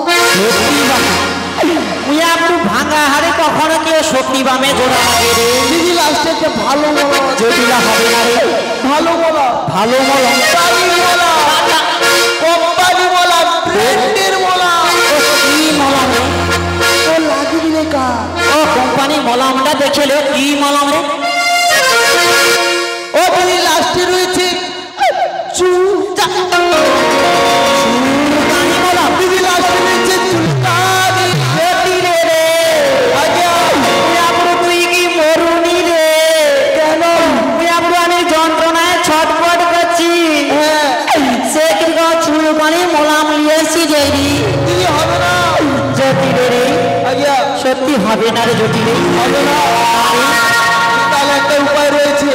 মুই আপনি ভাঙা হারে কখনো কেউ শক্তি বামে জোড়া লাগে রে। দিদি লাস্টে একটা ভালো মলা আছে। জটিলা হবে না রে। ভালো মলা, ভালো মলম দামি মলা, কোম্পানি মলা, ব্র্যান্ডের মলা। কি মলম রে? তো লাগিয়ে দিলে কাজ। ও কোম্পানি মলমটা দেখেলে কি মলম রে? ও দিদি লাস্টে রয়েছে চুলকানি মলা। দিদি লাস্টে রয়েছে চুলকানি। জটিলে রে। আগে মুই আপনি তুই কি মরুনি রে? কেন? মুই আপনি আমি যন্ত্রণায় ছটফট করছি। হ্যাঁ সে কি গো চুলকানি মলম লিয়েছি যেরি। দিদি হবে না। জটিলে রে। আগে সত্যি হবে না রে জটিলে। হবে না। তাহলে একটা উপায় রয়েছে।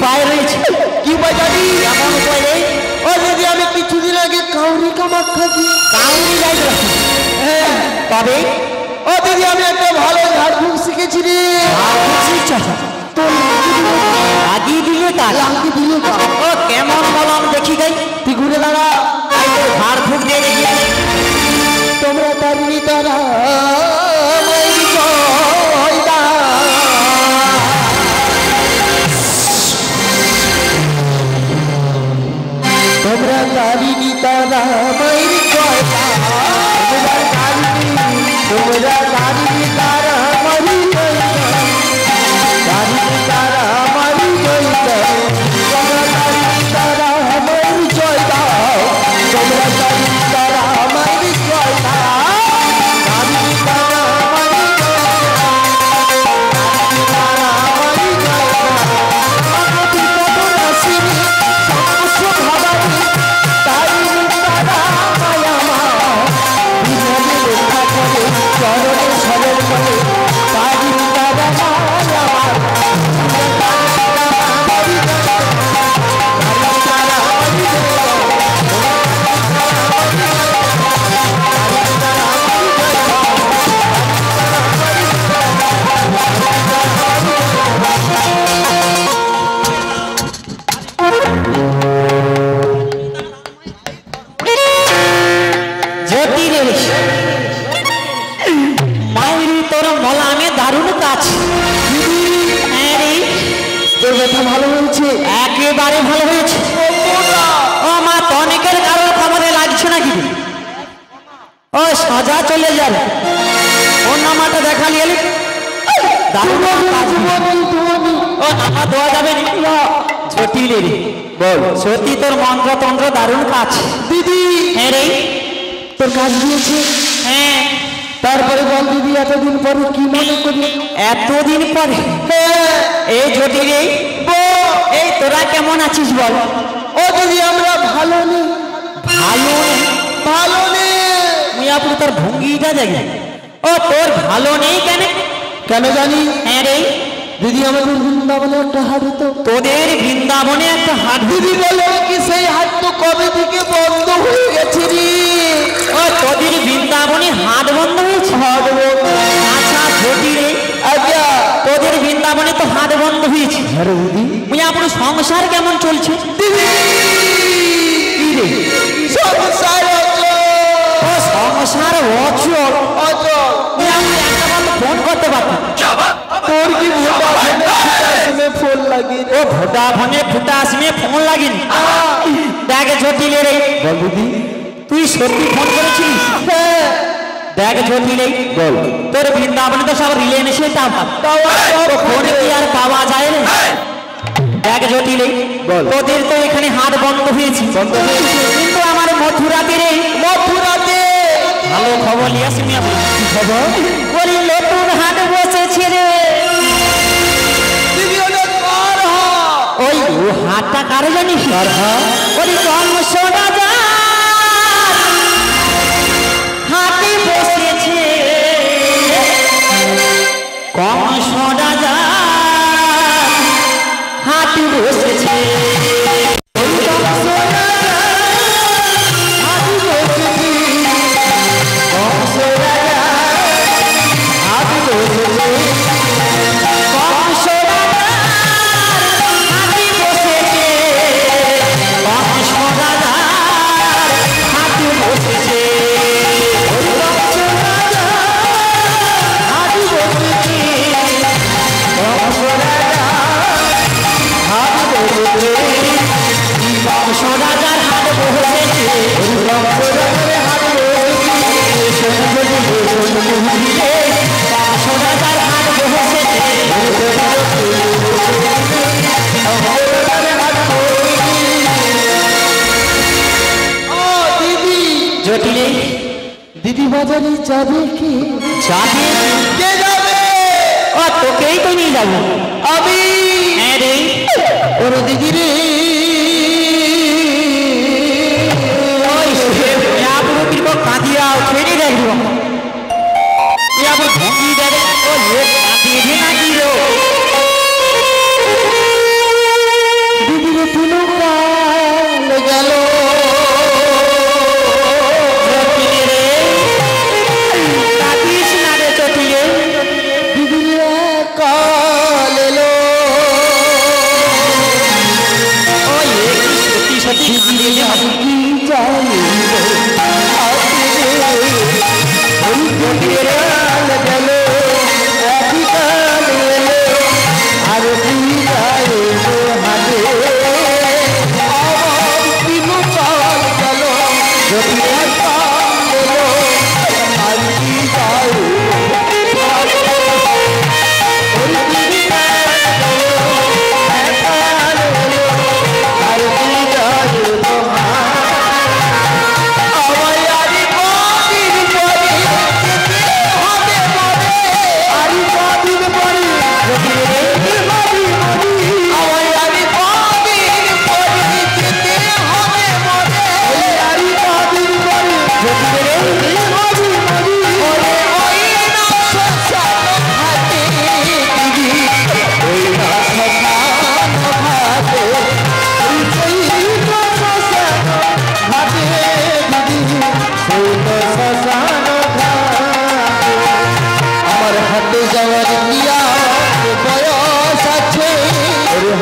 পায়ে রয়েছে। থাকি। কাউরি যাই তো। হ্যাঁ তবে ও দিদি আমি একটা ভালো ঝাড়ফুঁক শিখেছি রে। লাগিয়ে দিলে তার লাগিয়ে দিল তো। ও কেমন বলম দেখি গাই তুই ঘুরে দাঁড়া। তাই তো ঝাড় ফুঁক দিয়ে দেখি তোমরা তারি তারা আমায় জয় দাও। তোমরা তারিণী তারা আমায় জয় দাও। তোমরা তারিণী তারা আমারই জয় দাও। তারিণী তারা আমারই জয় দাও। তোমরা তারিণী তারা আমারই জয় দাও। তোমরা তারিণী তারা আমারই জয় দাও। তারিণী তারা আমারই জয় দাও। তারিণী তারা আমারই জয় দাও। আমার বিপদ নাশিনী সমস্ত ভবানী তারিণী তারা আমায় আমার বিজনে রক্ষা করে চরণে সরল করে তারিণী তারা আমায় আমার জ্যোতি রে মায়ের তোর মলামে দারুণ কাজ হ্যাঁ রে তোর ব্যথা ভালো হয়েছে। একেবারে ভালো হয়েছে ও মা তনিকের কারোর খবরে লাগছে নাকি ও সাজা চলে যাবে ও নামাটা দেখালি এলি দারুণ কাজ ও নামা দেওয়া যাবে না জটিল রে বল সত্যি তোর মন্ত্রতন্ত্র দারুণ কাজ দিদি হ্যাঁ রে তোর কাজ দিয়েছে। হ্যাঁ তারপরে বল দিদি এতদিন পরে কি মনে করি। এতদিন পরে এই জটিল এই তোরা কেমন আছিস বল ও দিদি আমরা ভালো নেই। ভালো নেই ভালো নেই মুই আপনি তোর ভঙ্গিটা দেখি ও তোর ভালো নেই কেন কেন জানি। হ্যাঁ রে দিদি আমাদের বৃন্দাবনে একটা হাট হতো। তোদের বৃন্দাবনে একটা হাট দিদি বলে কি সেই হাট তো কবে থেকে বন্ধ হয়ে গেছে রে। ও তোদের বৃন্দাবনে হাট বন্ধ হয়েছে হাট বন্ধ। আচ্ছা ঝটি রে আজ্ঞা তোদের বৃন্দাবনে তো হাট বন্ধ হয়েছে আরে দিদি মুই আপনার সংসার কেমন চলছে দিদি কি রে সংসার ও সংসার অচল অচল। মুই আপনি একটা কথা ফোন করতে পারতাম তোর কি ফোন লাগিয়ে ও ভোটা ফোনে ফুটা আসবে ফোন লাগেনি দেখ জটিলে রে বল দিদি। তুই সত্যি ফোন করেছিলিস দেখ জটিলে বল তোর বৃন্দাবনে তো সব রিলে এসে ফোনে কি আর পাওয়া যায় রে দেখ জটিলে বল। তোদের তো এখানে হাট বন্ধ হয়েছে কিন্তু আমার মথুরাতে রে মথুরাতে ভালো খবর নিয়ে আসি আমি খবর বলি নতুন হাট বসেছে রে দিদি ওটা কার হাট? ওই ও হাটটা কারে জানিস ওই কংস রাজা হাটে বসেছে কংস রাজা হাটে বসেছে কংস রাজা হাটে বসেছে কংস রাজা হাটে বসেছে কংস রাজার হাট বসেছে কংস রাজার হাট বসেছে ও দিদি জটিলে দিদি বাজারে যাবে কি? যাবে কে যাবে? ও তোকেই তো নিয়ে যাবো আমি। হ্যাঁ রে ওরে দিদি রে ওই পুরো কিরকম কাঁদিয়া ছেড়ে দেখবো ভঙ্গি দেবে ও কাঁদিয়ে নাকি রো দিদি রে তুলো কাল গেল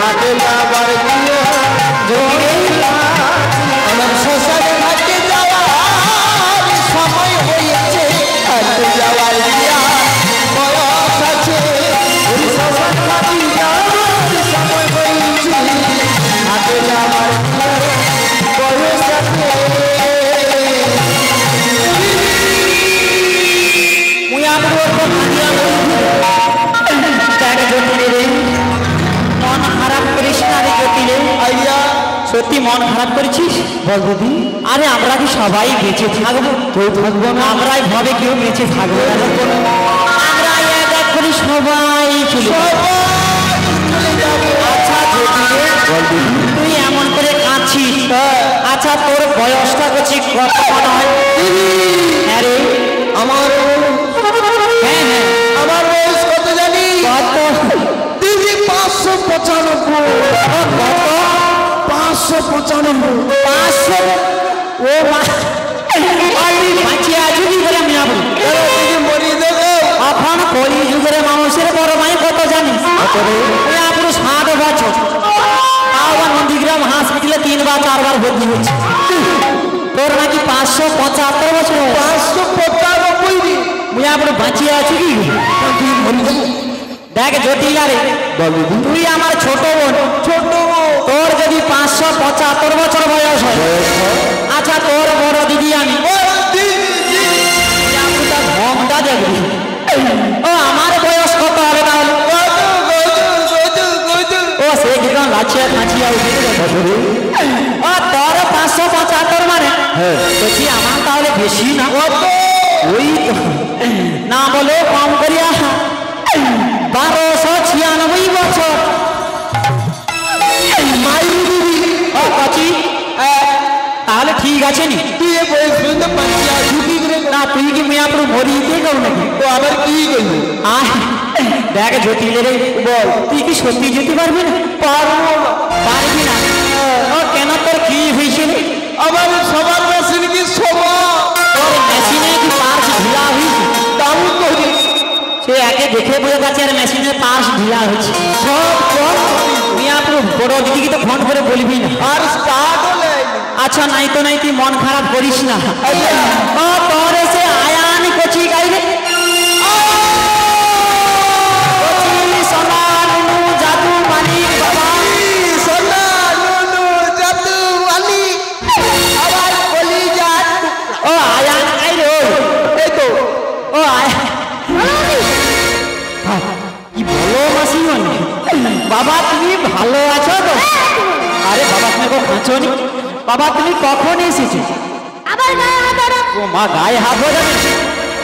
হাতে যাবার দিয়ে আমার শ্মশানে ঘাটে যাওয়ার সময় হয়েছে হাতে যাওয়ার দিয়া বয়স আছে ওই শ্মশান ঘাটে যাওয়ার সময় হয়েছে হাতে যাওয়ার বয়স আছে মুই আমার কাঁদিয়া দেখ জটিলে রে মন খারাপ করিস না রে জটিলে আইয়া সত্যি মন খারাপ করেছিস বল দিদি আরে আমরা কি সবাই বেঁচে থাকবো কেউ থাকবো না আমরাই ভাবে কেউ বেঁচে থাকবো না আমরা এক এক করে সবাই চলে যাবো। আচ্ছা জটিলে তুই এমন করে কাঁদছিস আচ্ছা তোর বয়সটা করছি কত মনে হয় হ্যাঁ রে আমার হ্যাঁ হ্যাঁ আমার বয়স কত জানি কত দিদি 595 595 500 ও মা আমি বাঁচিয়ে আছি কি করে আমি আপনি দিদি মরি দেবো এখন কলি যুগের মানুষের বড় ভাই কত জানিস ওই আপনার 60 বছর আবার নন্দীগ্রাম হসপিটালে 3 বার 4 বার ভর্তি হচ্ছে তোর নাকি 575 বছর 595 মুই আপনার বাঁচিয়ে আছি কি তুই মরি দেবো দেখ জটিল আরে বল দিদি তুই আমার ছোট বোন তোর যদি 575 বছর বয়স হয় আচ্ছা তোর বড় দিদি আমি ভোগটা দেখবি ও আমার বয়স কত হবে তাহলে ও সে কিরকম লাচিয়া খাঁচিয়া ও তোর 575 মানে বলছি আমার তাহলে বেশি না ওই তো না বলে কম করিয়া 1296 বছর তাহলে ঠিক আছে নি তুই এ বয়স পর্যন্ত বাঁচিয়ে আছি কি করে না তুই কি মেয়ে আপনার মরিয়ে গেল নাকি তো আবার কি করবি আয় দেখ জটিলে রে বল তুই কি সত্যি যেতে পারবি না পারবি না ও কেন তোর কি হয়েছে রে? আমার সবার মেশিন কি সবার তোর মেশিনে কি পার্স ঢিলা হয়েছে দাম করি সে একে দেখে বোঝা যাচ্ছে আর মেশিনে পার্স ঢিলা হয়েছে সব মেয়ে আপনার বড় দিদিকে তো ফোন করে বলবি না আর স্টার্ট হলে আচ্ছা নাই তো নাই তুই মন খারাপ করিস না ও তোর এসে আয়ান কচি গাইলে কচি সোনা নুনু জাদু মালিক বাবা সোনা নুনু জাদু আলি আবার বলি যা ও আয়ান গাইলে এই তো ও আয়ান কি বলো মাসি বাবা তুমি ভালো আছো তো আরে বাবা তুমি কো কাঁচনি বাবা তুমি কখন এসেছো আবার গায়ে হাত ধরো। ও মা গায়ে হাত ধরে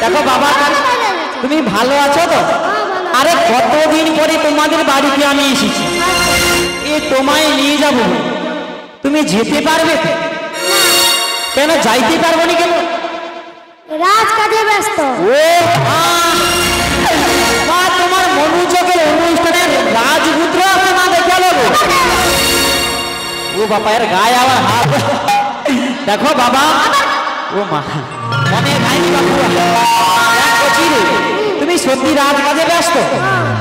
দেখো বাবা তুমি ভালো আছো তো আরে কতদিন পরে তোমাদের বাড়িতে আমি এসেছি এ তোমায় নিয়ে যাব তুমি যেতে পারবে তো? কেন যাইতে পারবো না কেন রাজ কাজে ব্যস্ত। ও মা তোমার মনোযোগের অনুষ্ঠানের রাজপুত্র আছে না দেখে লোক ও বাবা এর গায়ে আবার হাত দেখো বাবা ও মা মনে গাইনি বাবু তুমি সত্যি রাত কাজে ব্যস্ত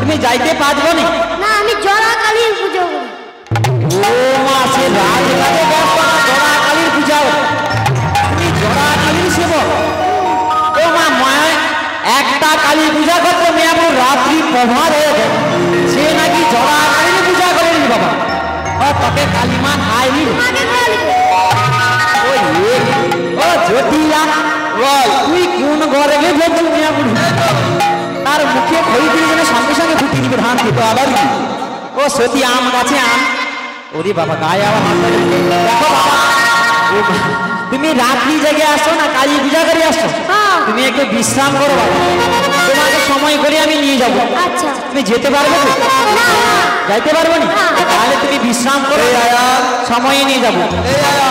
তুমি যাইতে পারবো না না আমি জড়া কালীর পুজো করি। ও মা সে রাত কাজে ব্যস্ত না জড়া কালীর পূজাও তুমি জড়া কালীর সেবক ও মা মায় একটা কালী পূজা করতে মেয়ে আমার রাত্রি প্রভাত হয়ে যায় সে নাকি জড়া কালীর পূজা করেনি বাবা ও তোকে কালীমা খাইনি আগে বলবে। ও জটিলা বল তুই কোন ঘরে বলছিস মিয়া বুড়ি তার মুখে খই দিয়ে যেন সঙ্গে সঙ্গে ফুটি দিবে ধান দিতে আবার কি ও সত্যি আম গাছে আম ওরে বাবা গায়ে আবার হাত ধরে। দেখো বাবা ও তুমি রাত্রি জেগে আসছো না কালী পূজা করে আসছো হ্যাঁ। তুমি একটু বিশ্রাম করো বাবা তোমাকে সময় করে আমি নিয়ে যাবো আচ্ছা তুমি যেতে পারবে তো না যাইতে পারবো না তাহলে তুমি বিশ্রাম করো সময়ে নিয়ে যাবো এই আয়া